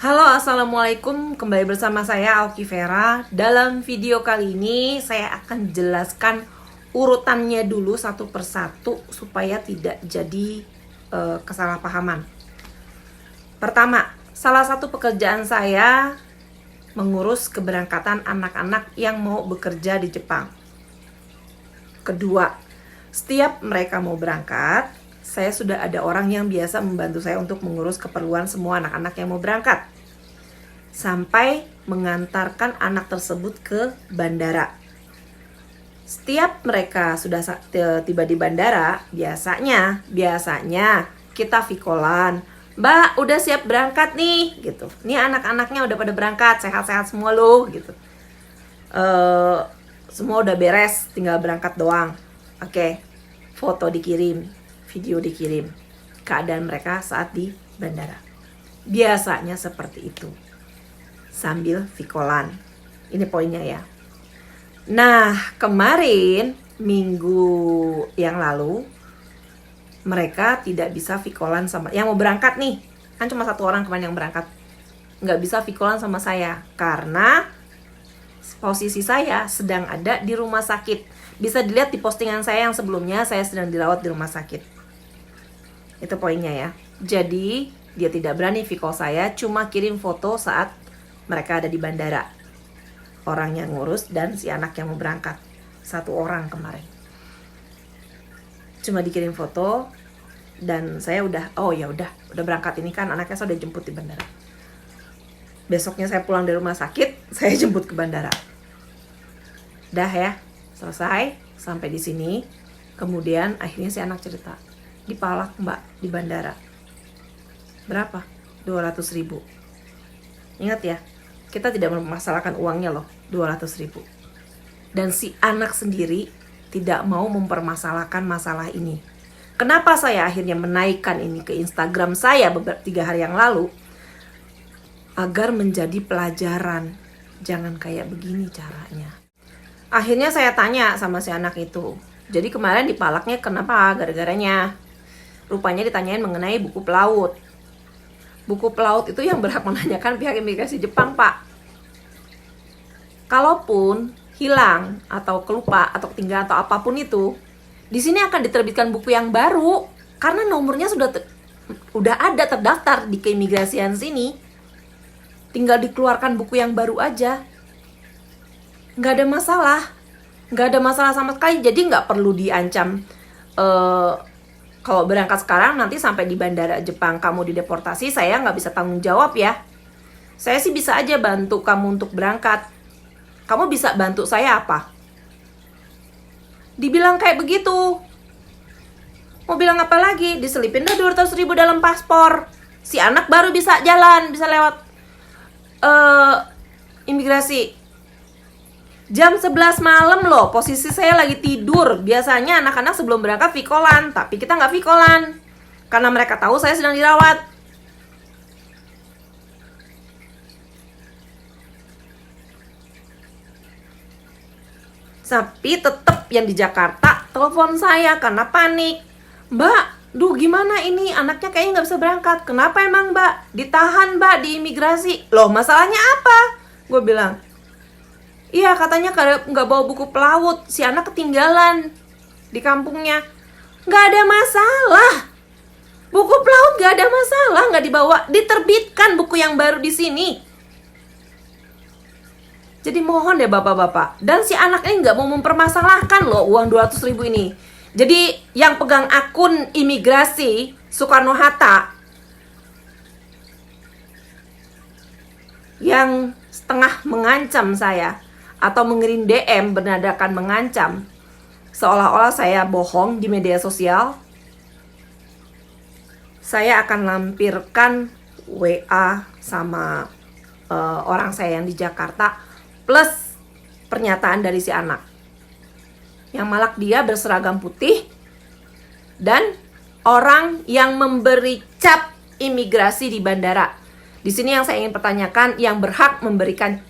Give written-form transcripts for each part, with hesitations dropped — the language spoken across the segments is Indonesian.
Halo, assalamualaikum. Kembali bersama saya Auki Vera. Dalam video kali ini saya akan jelaskan urutannya dulu satu persatu supaya tidak jadi kesalahpahaman. Pertama, salah satu pekerjaan saya mengurus keberangkatan anak-anak yang mau bekerja di Jepang. Kedua, setiap mereka mau berangkat, saya sudah ada orang yang biasa membantu saya untuk mengurus keperluan semua anak-anak yang mau berangkat sampai mengantarkan anak tersebut ke bandara. Setiap mereka sudah tiba di bandara, biasanya kita vikolan, "Mbak, udah siap berangkat nih," gitu. "Nih anak-anaknya udah pada berangkat, sehat-sehat semua loh," gitu. Semua udah beres, tinggal berangkat doang. Oke, foto dikirim, video dikirim, keadaan mereka saat di bandara. Biasanya seperti itu, sambil vikolan. Ini poinnya ya. Nah, kemarin minggu yang lalu mereka tidak bisa vikolan sama yang mau berangkat nih. Kan cuma satu orang kemarin yang berangkat. Nggak bisa vikolan sama saya karena posisi saya sedang ada di rumah sakit. Bisa dilihat di postingan saya yang sebelumnya, saya sedang dirawat di rumah sakit. Itu poinnya ya. Jadi dia tidak berani vkol saya, cuma kirim foto saat mereka ada di bandara. Orang yang ngurus dan si anak yang mau berangkat. Satu orang kemarin. Cuma dikirim foto dan saya udah udah berangkat, ini kan anaknya saya udah jemput di bandara. Besoknya saya pulang dari rumah sakit, saya jemput ke bandara. Dah ya, selesai sampai di sini. Kemudian akhirnya si anak cerita, "Dipalak mbak di bandara." Berapa? 200.000. Ingat ya, kita tidak mempermasalahkan uangnya loh, 200.000. Dan si anak sendiri tidak mau mempermasalahkan masalah ini. Kenapa saya akhirnya menaikkan ini ke Instagram saya beberapa 3 hari yang lalu? Agar menjadi pelajaran. Jangan kayak begini caranya. Akhirnya saya tanya sama si anak itu, "Jadi kemarin dipalaknya kenapa? Gara-garanya?" Rupanya ditanyain mengenai buku pelaut. Buku pelaut itu yang berhak menanyakan pihak imigrasi Jepang, Pak. Kalaupun hilang atau kelupa atau ketinggalan atau apapun itu, di sini akan diterbitkan buku yang baru karena nomornya udah ada terdaftar di keimigrasian sini. Tinggal dikeluarkan buku yang baru aja. Nggak ada masalah sama sekali. Jadi nggak perlu diancam kalau berangkat sekarang nanti sampai di bandara Jepang kamu dideportasi, saya nggak bisa tanggung jawab ya. Saya sih bisa aja bantu kamu untuk berangkat. Kamu bisa bantu saya apa? Dibilang kayak begitu. Mau bilang apa lagi? Diselipin dah 200.000 dalam paspor. Si anak baru bisa jalan, bisa lewat imigrasi. Jam 11 malam loh, posisi saya lagi tidur. Biasanya anak-anak sebelum berangkat vikolan, tapi kita nggak vikolan karena mereka tahu saya sedang dirawat. Tapi tetap yang di Jakarta telepon saya karena panik. "Mbak, duh gimana ini, anaknya kayaknya nggak bisa berangkat." "Kenapa emang mbak?" "Ditahan mbak di imigrasi." "Loh masalahnya apa?" Gue bilang, "Iya katanya nggak bawa buku pelaut, si anak ketinggalan di kampungnya." "Nggak ada masalah, buku pelaut nggak ada masalah, nggak dibawa, diterbitkan buku yang baru di sini." Jadi mohon deh bapak-bapak, dan si anak ini nggak mau mempermasalahkan loh uang 200.000 ini. Jadi yang pegang akun imigrasi Soekarno-Hatta yang setengah mengancam saya atau mengirim DM bernadakan mengancam, seolah-olah saya bohong di media sosial, saya akan lampirkan WA sama orang saya yang di Jakarta plus pernyataan dari si anak yang malak dia berseragam putih dan orang yang memberi cap imigrasi di bandara. Di sini yang saya ingin pertanyakan, yang berhak memberikan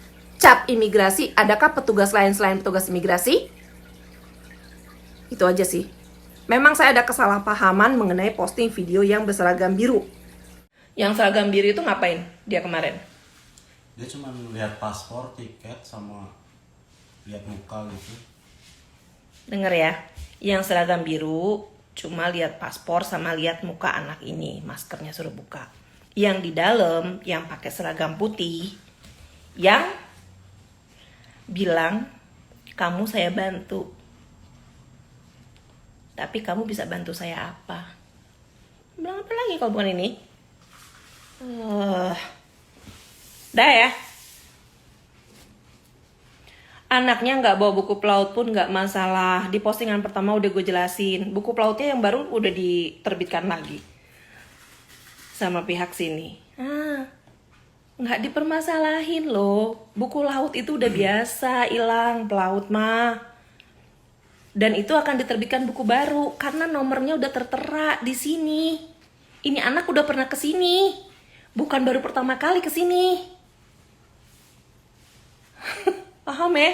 cap imigrasi, adakah petugas lain selain petugas imigrasi? Itu aja sih. Memang saya ada kesalahpahaman mengenai posting video yang berseragam biru. Yang seragam biru itu ngapain dia kemarin? Dia cuma lihat paspor, tiket, sama lihat muka gitu. Dengar ya, yang seragam biru cuma lihat paspor sama lihat muka anak ini, maskernya suruh buka. Yang di dalam yang pakai seragam putih, yang bilang kamu saya bantu, tapi kamu bisa bantu saya apa? Bilang apa lagi kalau bukan ini? Dah ya. Anaknya nggak bawa buku pelaut pun nggak masalah. Di postingan pertama udah gue jelasin. Buku pelautnya yang baru udah diterbitkan lagi sama pihak sini. Nggak dipermasalahin loh. Buku laut itu udah biasa hilang pelaut mah. Dan itu akan diterbitkan buku baru karena nomornya udah tertera di sini. Ini anak udah pernah kesini. Bukan baru pertama kali kesini. Paham ya?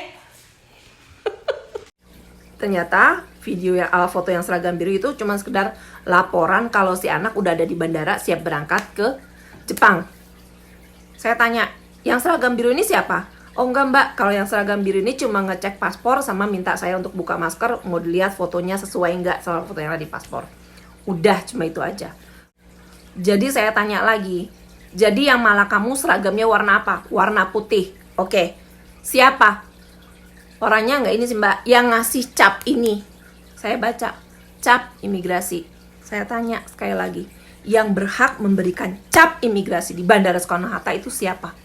Ternyata video yang foto yang seragam biru itu cuma sekedar laporan kalau si anak udah ada di bandara siap berangkat ke Jepang. Saya tanya, yang seragam biru ini siapa? Oh enggak mbak, kalau yang seragam biru ini cuma ngecek paspor sama minta saya untuk buka masker, mau dilihat fotonya sesuai enggak sama foto yang ada di paspor. Udah, cuma itu aja. Jadi saya tanya lagi, jadi yang malah kamu seragamnya warna apa? Warna putih. Oke, siapa? Orangnya nggak ini sih mbak, yang ngasih cap ini. Saya baca, cap imigrasi. Saya tanya sekali lagi, yang berhak memberikan cap imigrasi di Bandara Soekarno-Hatta itu siapa?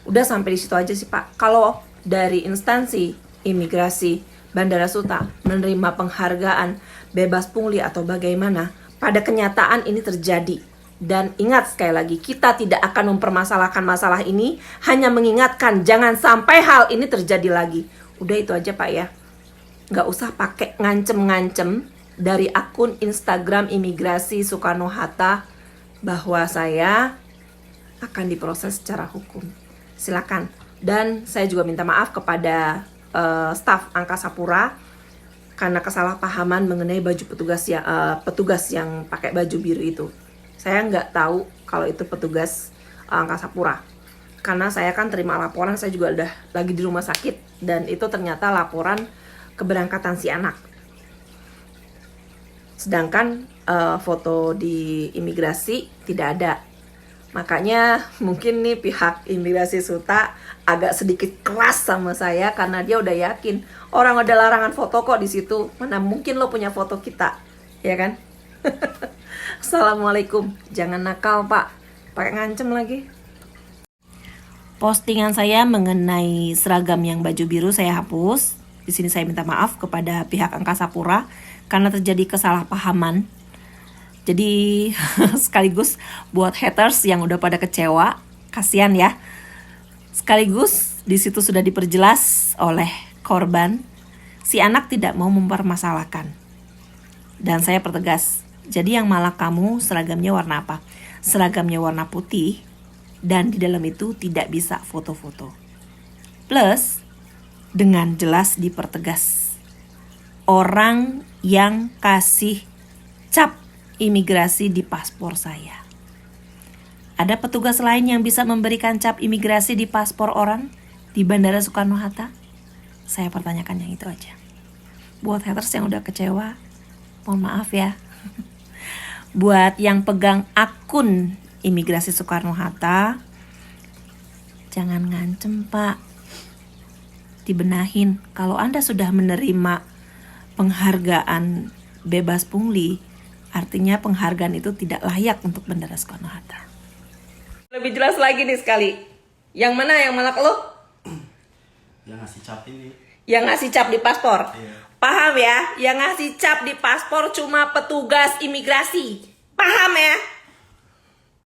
Udah sampai di situ aja sih pak. Kalau dari instansi imigrasi Bandara Suta menerima penghargaan bebas pungli atau bagaimana, pada kenyataan ini terjadi. Dan ingat sekali lagi, kita tidak akan mempermasalahkan masalah ini, hanya mengingatkan jangan sampai hal ini terjadi lagi. Udah itu aja pak ya. Nggak usah pakai ngancem-ngancem dari akun Instagram imigrasi Soekarno-Hatta bahwa saya akan diproses secara hukum. Silakan. Dan saya juga minta maaf kepada staf Angkasa Pura karena kesalahpahaman mengenai baju petugas yang pakai baju biru itu. Saya nggak tahu kalau itu petugas Angkasa Pura. Karena saya kan terima laporan, saya juga udah lagi di rumah sakit. Dan itu ternyata laporan keberangkatan si anak. Sedangkan foto di imigrasi tidak ada. Makanya mungkin nih pihak imigrasi Suta agak sedikit keras sama saya karena dia udah yakin orang ada larangan foto kok di situ. Mana mungkin lo punya foto kita, ya kan? Assalamualaikum. Jangan nakal pak, pakai ngancem lagi. Postingan saya mengenai seragam yang baju biru saya hapus. Di sini saya minta maaf kepada pihak Angkasa Pura karena terjadi kesalahpahaman. Jadi sekaligus buat haters yang udah pada kecewa, kasihan ya. Sekaligus di situ sudah diperjelas oleh korban, si anak tidak mau mempermasalahkan. Dan saya pertegas, jadi yang malah kamu seragamnya warna apa? Seragamnya warna putih dan di dalam itu tidak bisa foto-foto. Plus dengan jelas dipertegas, orang yang kasih cap imigrasi di paspor saya. Ada petugas lain yang bisa memberikan cap imigrasi di paspor orang di Bandara Soekarno-Hatta? Saya pertanyakan yang itu aja. Buat haters yang udah kecewa, mohon maaf ya. Buat yang pegang akun imigrasi Soekarno-Hatta, jangan ngancem pak. Dibenahin, kalau Anda sudah menerima penghargaan bebas pungli, artinya penghargaan itu tidak layak untuk Bandara Soekarno-Hatta. Lebih jelas lagi nih sekali. Yang mana yang malak lo? Yang ngasih cap ini. Yang ngasih cap di paspor. Iya. Paham ya? Yang ngasih cap di paspor cuma petugas imigrasi. Paham ya?